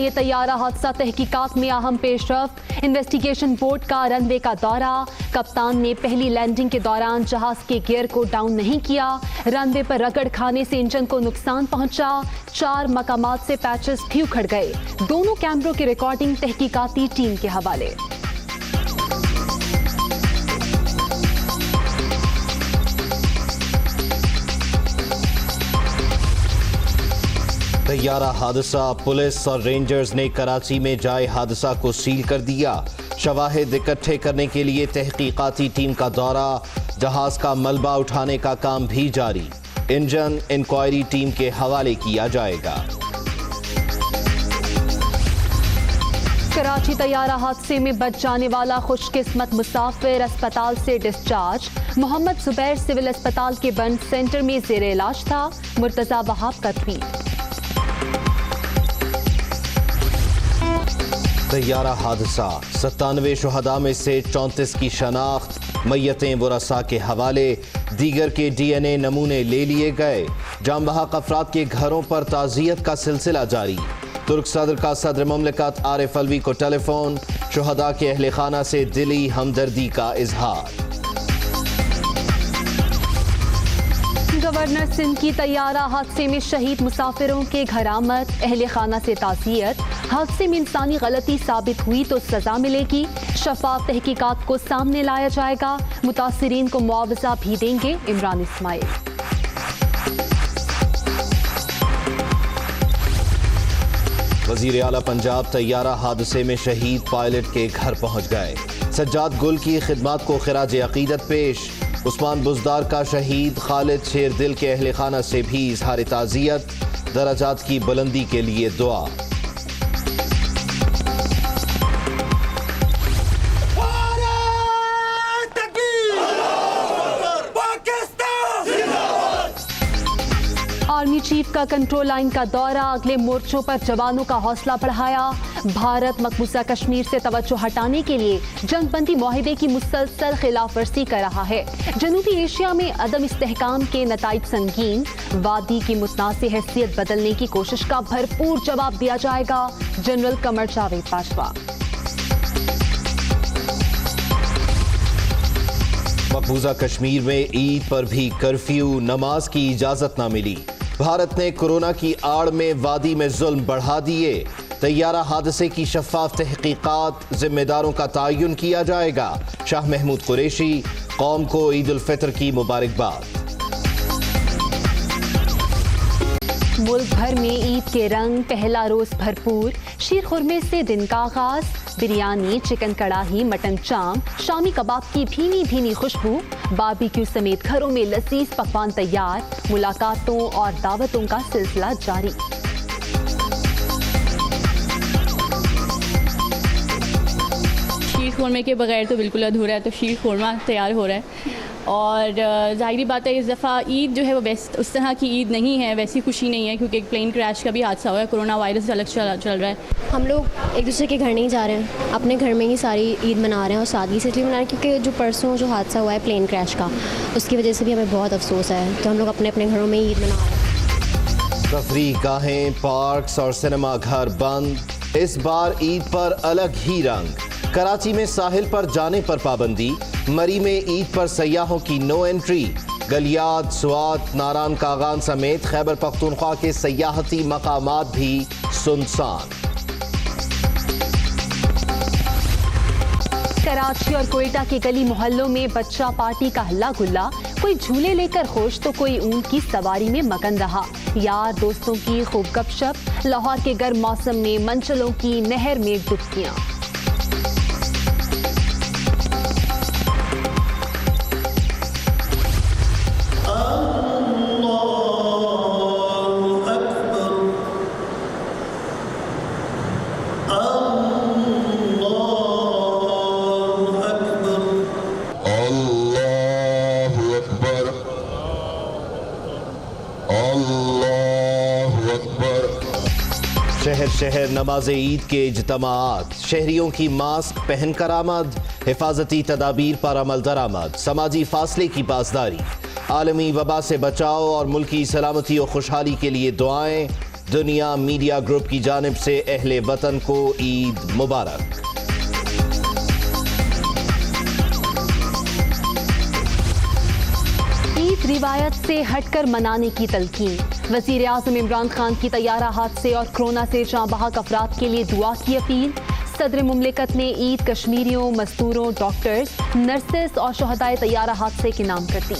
ये तैयारा हादसा तहकीकात में अहम पेशरफ्त। इन्वेस्टिगेशन बोर्ड का रनवे का दौरा। कप्तान ने पहली लैंडिंग के दौरान जहाज के गियर को डाउन नहीं किया। रनवे पर रगड़ खाने से इंजन को नुकसान पहुंचा। 4 मकामात से पैचेस भी उखड़ गए। दोनों कैमरों की रिकॉर्डिंग तहकीकाती टीम के हवाले। तैयारा हादसा, पुलिस और रेंजर्स ने कराची में जाए हादसा को सील कर दिया। शवाहिद इकट्ठे करने के लिए तहकीकाती टीम का दौरा। जहाज का मलबा उठाने का काम भी जारी। इंजन इंक्वायरी टीम के हवाले किया जाएगा। कराची तैयारा हादसे में बच जाने वाला खुशकिस्मत मुसाफिर अस्पताल से डिस्चार्ज। मोहम्मद जुबैर सिविल अस्पताल के बंद सेंटर में जेर इलाज था। मुर्तजा वहाब का ट्वीट। तैयारा हादसा, 97 शुहदा में से 34 की शनाख्त। मैयतें वरसा के हवाले। दीगर के DNA नमूने ले लिए गए। जाम बहक अफराद के घरों पर ताज़ियत का सिलसिला जारी। तुर्क सदर का सदर मुमलिकत आरिफ अलवी को टेलीफोन। शुहदा के अहले खाना से दिली हमदर्दी का इजहार। गवर्नर सिंध की तैयारा हादसे में शहीद मुसाफिरों के घर आमद। अहले खाना से ताज़ियत। हादसे में इंसानी गलती साबित हुई तो सजा मिलेगी। शफाफ तहकीकात को सामने लाया जाएगा। मुतासिरीन को मुआवजा भी देंगे इमरान इस्माइल। वजीर आला पंजाब तैयारा हादसे में शहीद पायलट के घर पहुंच गए। सज्जाद गुल की खिदमत को खिराज अकीदत पेश। उस्मान बुजदार का शहीद खालिद शेरदिल के अहले खाना से भी इजहार ताज़ियत। दराजात की बुलंदी के लिए दुआ। आर्मी चीफ का कंट्रोल लाइन का दौरा। अगले मोर्चों पर जवानों का हौसला बढ़ाया। भारत मकबूजा कश्मीर से तवज्जो हटाने के लिए जंगबंदी मुआहिदे की मुसलसल खिलाफ वर्जी कर रहा है। जनूबी एशिया में अदम इस्तेहकाम के नताइज संगीन। वादी की मुतनाज़ हैसियत बदलने की कोशिश का भरपूर जवाब दिया जाएगा। जनरल कमर जावेद बाजवा। मकबूजा कश्मीर में ईद पर भी कर्फ्यू, नमाज की इजाजत न मिली। भारत ने कोरोना की आड़ में वादी में जुल्म बढ़ा दिए। तैयारा हादसे की शफाफ तहकीकात, जिम्मेदारों का तयन किया जाएगा। शाह महमूद कुरैशी। कौम को ईद उल फितर की मुबारकबाद। मुल्क भर में ईद के रंग, पहला रोज भरपूर। शीर खुरमे से दिन का आगाज। बिरयानी, चिकन कड़ाही, मटन चाम, शामी कबाब की भीनी भीनी खुशबू। बारबेक्यू समेत घरों में लजीज पकवान तैयार। मुलाकातों और दावतों का सिलसिला जारी। शीर खुरमे के बगैर तो बिल्कुल अधूरा है, तो शीर खुरमा तैयार हो रहा है। और ज़ाहिरी बात है इस दफ़ा ईद जो है वो उस तरह की ईद नहीं है, वैसी खुशी नहीं है, क्योंकि एक प्लेन क्रैश का भी हादसा हुआ है। कोरोना वायरस अलग चल रहा है। हम लोग एक दूसरे के घर नहीं जा रहे हैं, अपने घर में ही सारी ईद मना रहे हैं। और सादगी से इसलिए मना रहे हैं क्योंकि जो परसों जो हादसा हुआ है प्लेन क्रैश का, उसकी वजह से भी हमें बहुत अफसोस है। तो हम लोग अपने अपने घरों में ईद मना रहे हैं। तफरीह गाहें, पार्क्स और सिनेमा घर बंद। इस बार ईद पर अलग ही रंग। कराची में साहिल पर जाने पर पाबंदी। मरी में ईद पर सयाहों की नो एंट्री। गलियात, स्वात, नारान कागान समेत खैबर पख्तूनख्वा के सयाहती मकामात भी सुनसान। कराची और कोयटा के गली मोहल्लों में बच्चा पार्टी का हल्ला गुल्ला। कोई झूले लेकर खुश तो कोई ऊंट की सवारी में मगन रहा। यार दोस्तों की खूब गपशप। लाहौर के गर्म मौसम में मंचलों की नहर में डुबकियां। शहर शहर नमाज ईद के इज्तमाआत। शहरियों की मास्क पहनकर आमद। हिफाजती तदाबीर पर अमल दरामद। समाजी फासले की पासदारी। आलमी वबा से बचाव और मुल्की सलामती और खुशहाली के लिए दुआएं। दुनिया मीडिया ग्रुप की जानिब से अहले वतन को ईद मुबारक। ईद रिवायत से हटकर मनाने की तलकीन। वज़ीर आज़म इमरान खान की तैयारा हादसे और कोरोना से जाँ बहक अफराद के लिए दुआ की अपील। सदर मुमलिकत ने ईद कश्मीरियों, मजदूरों, डॉक्टर्स, नर्सेस और शहदाए तैयारा हादसे के नाम कर दी।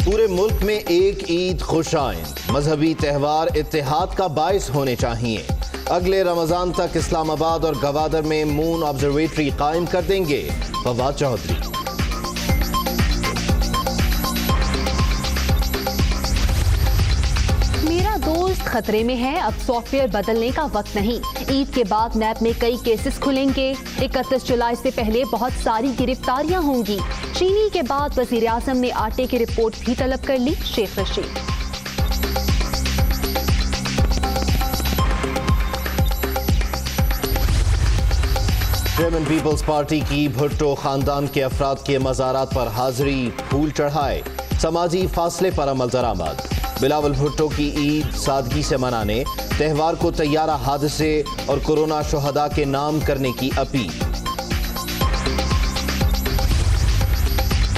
पूरे मुल्क में एक ईद खुशाइंद, मजहबी त्यौहार इत्तेहाद का बायस होने चाहिए। अगले रमजान तक इस्लामाबाद और गवादर में मून ऑब्जर्वेटरी कायम कर देंगे, फवाद चौधरी। मेरा दोस्त खतरे में है, अब सॉफ्टवेयर बदलने का वक्त नहीं। ईद के बाद नैब में कई केसेस खुलेंगे। 31 जुलाई से पहले बहुत सारी गिरफ्तारियां होंगी। चीनी के बाद वज़ीर आज़म ने आटे की रिपोर्ट भी तलब कर ली। Sheikh Rashid. Chairman Peoples Party की भुट्टो खानदान के अफराद के मज़ारात पर हाजिरी, फूल चढ़ाए, समाजी फासले पर अमल दरामद। बिलावल भुट्टो की ईद सादगी से मनाने, त्यौहार को तैयारा हादसे और कोरोना शुहदा के नाम करने की अपील।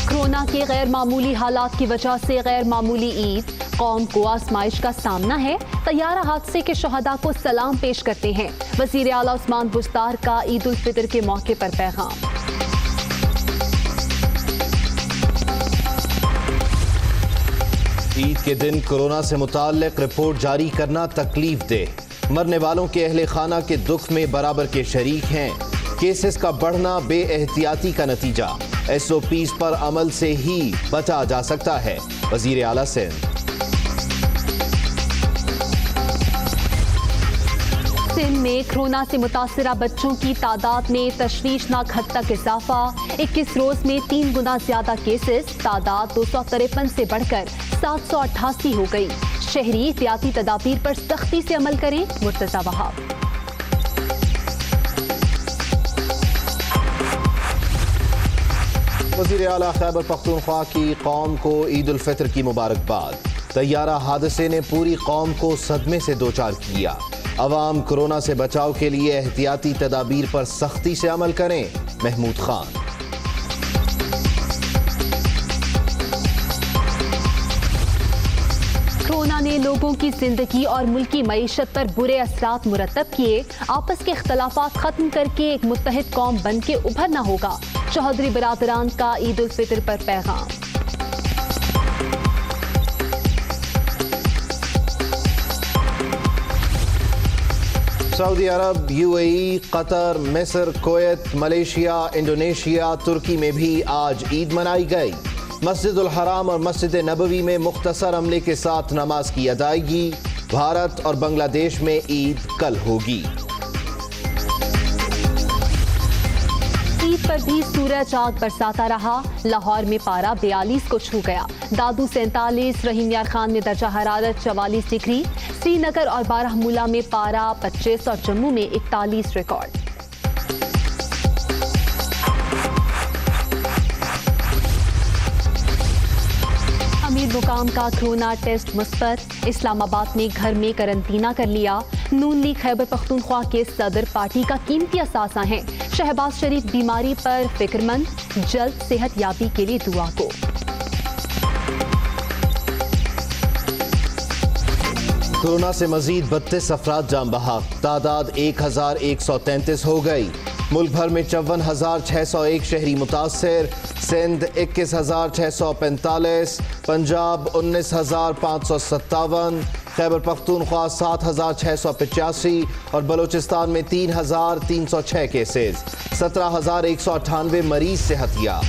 कोरोना के गैर मामूली हालात की वजह से गैर मामूली ईद, कौम को आजमाइश का सामना है। तैयारा हादसे के शुहदा को सलाम पेश करते हैं। वज़ीर आला उस्मान बुज़दार का ईद उल फितर के मौके पर पैगाम। ईद के दिन कोरोना से मुताल्लिक रिपोर्ट जारी करना तकलीफ दे। मरने वालों के अहले खाना के दुख में बराबर के शरीक हैं। केसेस का बढ़ना बेएहतियाती का नतीजा। SOPs पर अमल से ही बचा जा सकता है, वज़ीर आला सिंध। सिंध में कोरोना से मुतासरा बच्चों की तादाद में तशवीशनाक हद तक इजाफा। 21 रोज में 3 गुना ज्यादा केसेस। तादाद 253 से बढ़कर 788 हो गई। शहरी एहतियाती तदाबीर पर सख्ती से अमल करें, मुर्तज़ा वहाब। वज़ीर आला खैबर पख्तूनख्वा की कौम को ईद उल फितर की मुबारकबाद। तैयारा हादसे ने पूरी कौम को सदमे से दो चार किया। अवाम कोरोना से बचाव के लिए एहतियाती तदाबीर पर सख्ती से अमल करें, महमूद खान। कोरोना ने लोगों की जिंदगी और मुल्की मईशत पर बुरे असरात मुरतब किए। आपस के इख्तलाफात खत्म करके एक मुत्तहिद कौम बन के उभरना होगा। चौधरी बरादरान का ईद उल फितर पर पैगाम। सऊदी अरब, UAE, कतर, मिस्र, कुवैत, मलेशिया, इंडोनेशिया, तुर्की में भी आज ईद मनाई गई। मस्जिद उल हराम और मस्जिद नबवी में मुख्तसर अमले के साथ नमाज की अदायगी। भारत और बांग्लादेश में ईद कल होगी। ईद पर भी सूरज आग बरसाता रहा। लाहौर में पारा 42 को छू गया। दादू 47, रहीम यार खान में दर्जा हरारत 44 डिग्री। श्रीनगर और बारामूला में पारा 25 और जम्मू में 41 रिकॉर्ड। अमीर मुकाम का कोरोना टेस्ट मुस्बत। इस्लामाबाद में घर में करंतना कर लिया। नून लीग खैबर पख्तूनख्वा के सदर पार्टी का कीमती असासा हैं। शहबाज शरीफ बीमारी पर फिक्रमंद, जल्द सेहत याबी के लिए दुआ को। कोरोना से मजीद 32 अफराद जान बहक। तादाद 1133 हो गई। मुल्क भर में 54,601 शहरी मुतासर। सिंध 21,645, पंजाब 19,557, खैबर पख्तूनख्वा 7,685 और बलूचिस्तान में 3,306 केसेस। 17,198 मरीज सेहतियाब।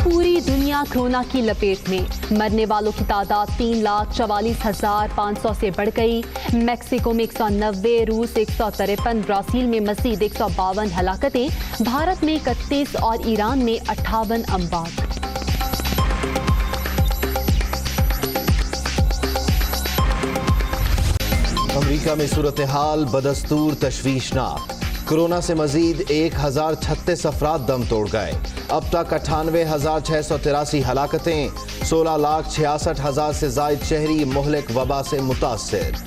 पूरी दुनिया कोरोना की लपेट में। मरने वालों की तादाद 3,44,500 से बढ़ गई। मैक्सिको में 190, रूस 153, ब्राजील में मजीद 152 हलाकतें। भारत में 31 और ईरान में 58 अमवात। अमेरिका में सूरत हाल बदस्तूर तशवीशनाक। कोरोना से मजीद 1036 अफराद दम तोड़ गए। अब तक 98,683 हलाकतें, 16,66,000 से जायद शहरी मुहलिक वबा से मुतासिर।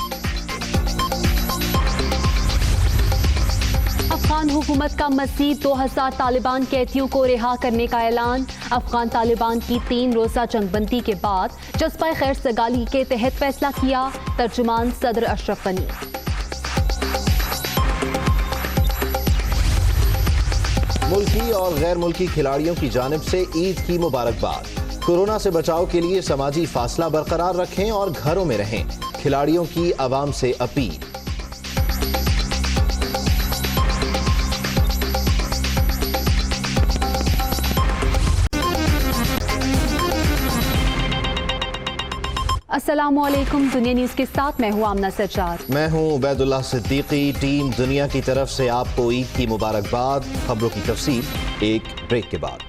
अफगान हुकूमत का मज़ीद 2000 तालिबान कैदियों को रिहा करने का ऐलान। अफगान तालिबान की 3 रोज़ा जंगबंदी के बाद जज्बा खैर सगाली के तहत फैसला किया। तर्जुमान सदर अशरफ गनी। मुल्की और गैर मुल्की खिलाड़ियों की जानिब से ईद की मुबारकबाद। कोरोना से बचाव के लिए समाजी फासला बरकरार रखें और घरों में रहें, खिलाड़ियों की आवाम से अपील। अस्सलामुअलैकुम, दुनिया न्यूज़ के साथ मैं हूँ आमना सज्जाद। मैं हूँ उबैदुल्लाह सिद्दीकी। टीम दुनिया की तरफ से आपको ईद की मुबारकबाद। खबरों की तफसील एक ब्रेक के बाद।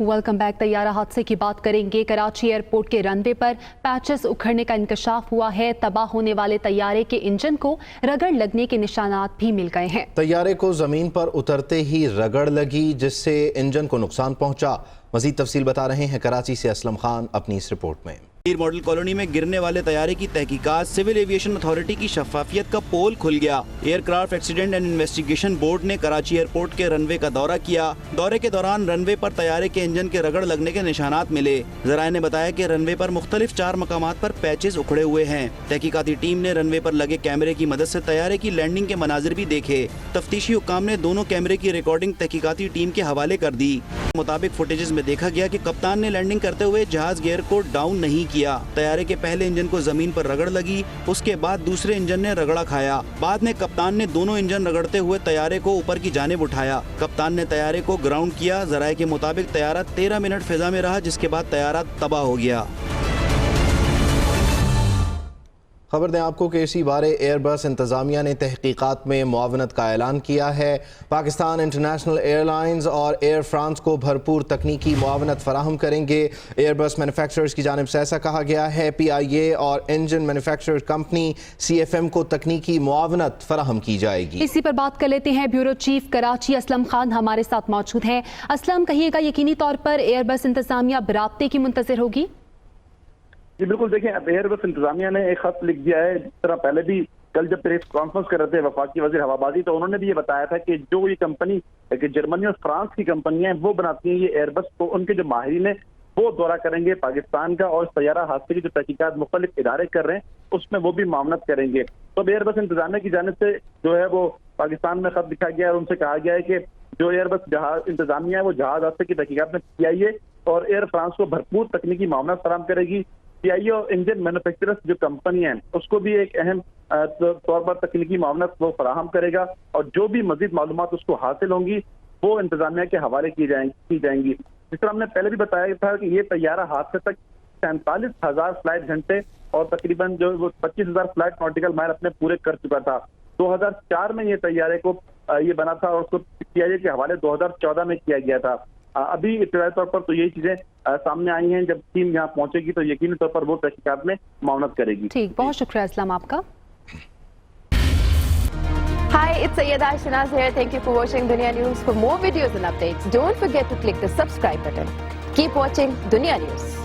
Welcome back. तैयारा हादसे की बात करेंगे। कराची एयरपोर्ट के रनवे पर पैचेस उखड़ने का इंकशाफ हुआ है। तबाह होने वाले तैयारे के इंजन को रगड़ लगने के निशानात भी मिल गए हैं। तैयारे को जमीन पर उतरते ही रगड़ लगी, जिससे इंजन को नुकसान पहुंचा। मजीद तफसील बता रहे हैं कराची से असलम खान अपनी इस रिपोर्ट में। मॉडल कॉलोनी में गिरने वाले तैयारे की तहकीकात। सिविल एविएशन अथॉरिटी की शफाफियत का पोल खुल गया। Aircraft accident and investigation board ने कराची एयरपोर्ट के रनवे का दौरा किया। दौरे के दौरान रनवे पर तैयारे के इंजन के रगड़ लगने के निशानात मिले। जराये ने बताया कि रनवे पर मुख्तलिफ 4 मकामात पर पैचेस उखड़े हुए हैं। तहकीकाती टीम ने रनवे पर लगे कैमरे की मदद से तैयारे की लैंडिंग के मनाजिर भी देखे। तफ्तीशी हुक्काम ने दोनों कैमरे की रिकॉर्डिंग तहकीकाती टीम के हवाले कर दी। मुताबिक फुटेजेस में देखा गया कि कप्तान ने लैंडिंग करते हुए जहाज गियर को डाउन नहीं किया। तैयारे के पहले इंजन को जमीन पर रगड़ लगी, उसके बाद दूसरे इंजन ने रगड़ा खाया। बाद में कप्तान ने दोनों इंजन रगड़ते हुए तैयारे को ऊपर की जानिब उठाया। कप्तान ने तैयारे को ग्राउंड किया। जराये के मुताबिक तैयारा 13 मिनट फिजा में रहा, जिसके बाद तैयारा तबाह हो गया। खबर दें आपको कि इसी बारे एयरबस इंतजामिया ने तहकीकात में मुआवनत का ऐलान किया है। पाकिस्तान इंटरनेशनल एयरलाइंस और एयर फ्रांस को भरपूर तकनीकी मुआवनत फराहम करेंगे। एयरबस मैन्युफैक्चरर्स की जानिब से ऐसा कहा गया है। PIA और इंजन मैन्युफैक्चरर कंपनी CFM को तकनीकी मुआवनत फराहम की जाएगी। इसी पर बात कर लेते हैं। ब्यूरो चीफ कराची असलम खान हमारे साथ मौजूद हैं। असलम, कहिएगा यकीनी तौर पर एयरबस इंतजामिया बराब्ते की मुंतज़िर होगी? जी बिल्कुल, देखें एयरबस इंतजामिया ने एक खत लिख दिया है। जिस तरह पहले भी कल जब प्रेस कॉन्फ्रेंस कर रहे थे वफाकी वजीर हवाबाजी, तो उन्होंने भी ये बताया था कि जो ये कंपनी जर्मनी और फ्रांस की कंपनियां हैं वो बनाती हैं ये एयरबस, तो उनके जो माहिरीन हैं वो दौरा करेंगे पाकिस्तान का और तैयारा हादसे की जो तहकीकात मुख्तलिफ इदारे कर रहे हैं उसमें वो भी मामलत करेंगे। तो अब एयरबस इंतजामिया की जानिब से जो है वो पाकिस्तान में खत लिखा गया है और उनसे कहा गया है कि जो एयरबस जहाज इंतजामिया है वो जहाज हादसे की तहकीकात में PIA और एयर फ्रांस को भरपूर तकनीकी मामला फराहम करेगी। PIA और इंजन मैन्युफैक्चरर्स जो कंपनी है उसको भी एक अहम तौर पर तकनीकी मामला वो फराहम करेगा और जो भी मजीद मालूमात उसको हासिल होंगी वो इंतजामिया के हवाले की जाएंगी। जिस तरह हमने पहले भी बताया था कि ये तैयारा हादसे तक 47,000 फ्लाइट घंटे और तकरीबन जो 25,000 फ्लाइट नॉटिकल माइल अपने पूरे कर चुका था। 2004 में ये तैयारे को ये बना था और उसको PIA के हवाले 2014 में किया गया था। अभी इब्तदाई तौर पर तो यही चीजें सामने आई हैं। जब टीम यहाँ पहुंचेगी तो यकीनी तौर पर वो तहकीकात में मामलत करेगी। ठीक, बहुत शुक्रिया असलम आपका। Hi, it's Sayyeda Shanaz here. Thank you for watching Dunia News. For more videos and updates, don't forget to click the subscribe button. Keep watching Dunia News.